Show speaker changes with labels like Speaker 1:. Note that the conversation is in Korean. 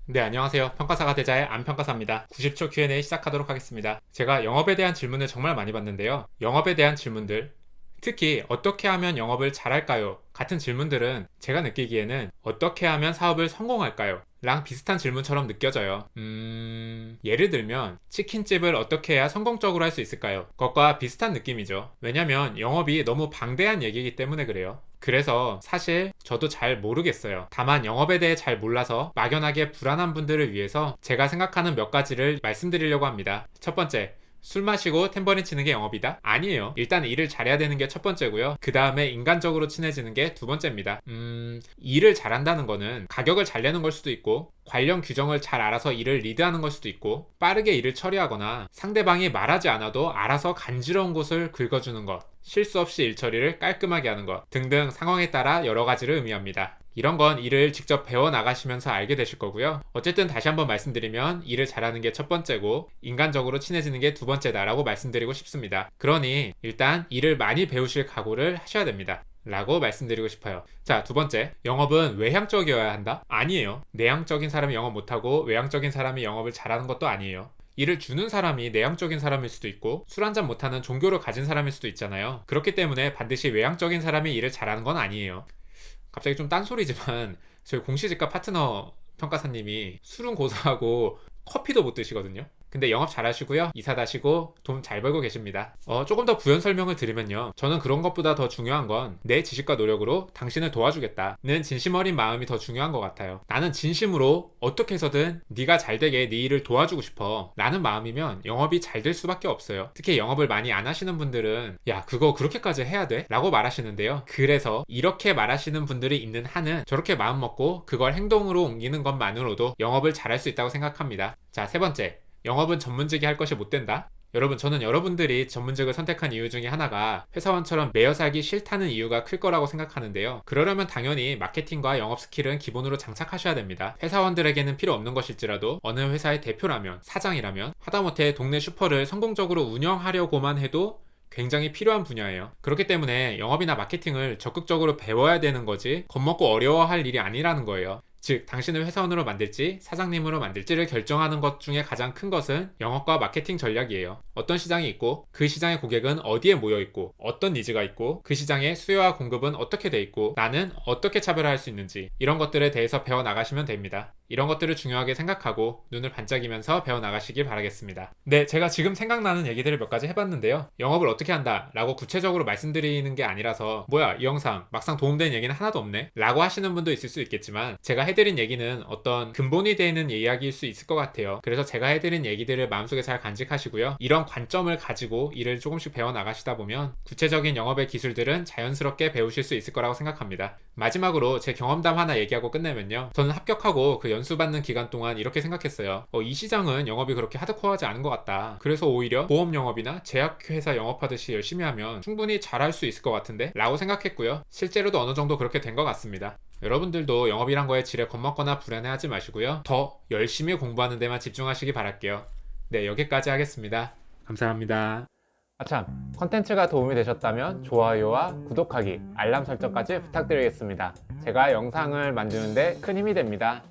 Speaker 1: 네, 안녕하세요. 평가사가 되자의 안평가사입니다. 90초 Q&A 시작하도록 하겠습니다. 제가 영업에 대한 질문을 정말 많이 받는데요. 영업에 대한 질문들, 특히 어떻게 하면 영업을 잘할까요? 같은 질문들은 제가 느끼기에는 어떻게 하면 사업을 성공할까요? 랑 비슷한 질문처럼 느껴져요. 예를 들면 치킨집을 어떻게 해야 성공적으로 할 수 있을까요? 그것과 비슷한 느낌이죠. 왜냐면 영업이 너무 방대한 얘기이기 때문에 그래요. 그래서 사실 저도 잘 모르겠어요. 다만 영업에 대해 잘 몰라서 막연하게 불안한 분들을 위해서 제가 생각하는 몇 가지를 말씀드리려고 합니다. 첫 번째, 술 마시고 탬버린 치는 게 영업이다? 아니에요. 일단 일을 잘해야 되는 게 첫 번째고요. 그 다음에 인간적으로 친해지는 게 두 번째입니다. 일을 잘한다는 거는 가격을 잘 내는 걸 수도 있고, 관련 규정을 잘 알아서 일을 리드하는 걸 수도 있고, 빠르게 일을 처리하거나 상대방이 말하지 않아도 알아서 간지러운 곳을 긁어주는 것, 실수 없이 일 처리를 깔끔하게 하는 것 등등 상황에 따라 여러 가지를 의미합니다. 이런 건 일을 직접 배워 나가시면서 알게 되실 거고요. 어쨌든 다시 한번 말씀드리면 일을 잘하는 게 첫 번째고 인간적으로 친해지는 게 두 번째다라고 말씀드리고 싶습니다. 그러니 일단 일을 많이 배우실 각오를 하셔야 됩니다. 라고 말씀드리고 싶어요. 자, 두 번째. 영업은 외향적이어야 한다? 아니에요. 내향적인 사람이 영업 못하고 외향적인 사람이 영업을 잘하는 것도 아니에요. 일을 주는 사람이 내향적인 사람일 수도 있고 술 한잔 못하는 종교를 가진 사람일 수도 있잖아요. 그렇기 때문에 반드시 외향적인 사람이 일을 잘하는 건 아니에요. 갑자기 좀 딴소리지만 저희 공시지가 파트너 평가사님이 술은 고사하고 커피도 못 드시거든요. 근데 영업 잘 하시고요. 이사 다시고 돈 잘 벌고 계십니다. 조금 더 부연 설명을 드리면요. 저는 그런 것보다 더 중요한 건 내 지식과 노력으로 당신을 도와주겠다는 진심 어린 마음이 더 중요한 것 같아요. 나는 진심으로 어떻게 해서든 네가 잘 되게 네 일을 도와주고 싶어 라는 마음이면 영업이 잘 될 수밖에 없어요. 특히 영업을 많이 안 하시는 분들은 야, 그거 그렇게까지 해야 돼? 라고 말하시는데요. 그래서 이렇게 말하시는 분들이 있는 한은 저렇게 마음 먹고 그걸 행동으로 옮기는 것만으로도 영업을 잘할 수 있다고 생각합니다. 자, 세 번째. 영업은 전문직이 할 것이 못 된다? 여러분, 저는 여러분들이 전문직을 선택한 이유 중에 하나가 회사원처럼 매여 살기 싫다는 이유가 클 거라고 생각하는데요. 그러려면 당연히 마케팅과 영업 스킬은 기본으로 장착하셔야 됩니다. 회사원들에게는 필요 없는 것일지라도 어느 회사의 대표라면, 사장이라면, 하다못해 동네 슈퍼를 성공적으로 운영하려고만 해도 굉장히 필요한 분야예요. 그렇기 때문에 영업이나 마케팅을 적극적으로 배워야 되는 거지 겁먹고 어려워할 일이 아니라는 거예요. 즉, 당신을 회사원으로 만들지 사장님으로 만들지를 결정하는 것 중에 가장 큰 것은 영업과 마케팅 전략이에요. 어떤 시장이 있고 그 시장의 고객은 어디에 모여 있고 어떤 니즈가 있고 그 시장의 수요와 공급은 어떻게 돼 있고 나는 어떻게 차별화할 수 있는지 이런 것들에 대해서 배워 나가시면 됩니다. 이런 것들을 중요하게 생각하고 눈을 반짝이면서 배워 나가시길 바라겠습니다. 네, 제가 지금 생각나는 얘기들을 몇 가지 해봤는데요. 영업을 어떻게 한다 라고 구체적으로 말씀드리는 게 아니라서 뭐야 이 영상 막상 도움되는 얘기는 하나도 없네 라고 하시는 분도 있을 수 있겠지만 제가 해드린 얘기는 어떤 근본이 되는 이야기일 수 있을 것 같아요. 그래서 제가 해드린 얘기들을 마음속에 잘 간직하시고요. 이런 관점을 가지고 일을 조금씩 배워 나가시다 보면 구체적인 영업의 기술들은 자연스럽게 배우실 수 있을 거라고 생각합니다. 마지막으로 제 경험담 하나 얘기하고 끝내면요. 저는 합격하고 그 연수받는 기간 동안 이렇게 생각했어요. 이 시장은 영업이 그렇게 하드코어하지 않은 것 같다. 그래서 오히려 보험 영업이나 제약회사 영업하듯이 열심히 하면 충분히 잘할 수 있을 것 같은데? 라고 생각했고요. 실제로도 어느 정도 그렇게 된 것 같습니다. 여러분들도 영업이란 거에 지레 겁먹거나 불안해하지 마시고요. 더 열심히 공부하는 데만 집중하시기 바랄게요. 네, 여기까지 하겠습니다. 감사합니다.
Speaker 2: 아참, 컨텐츠가 도움이 되셨다면 좋아요와 구독하기, 알람 설정까지 부탁드리겠습니다. 제가 영상을 만드는데 큰 힘이 됩니다.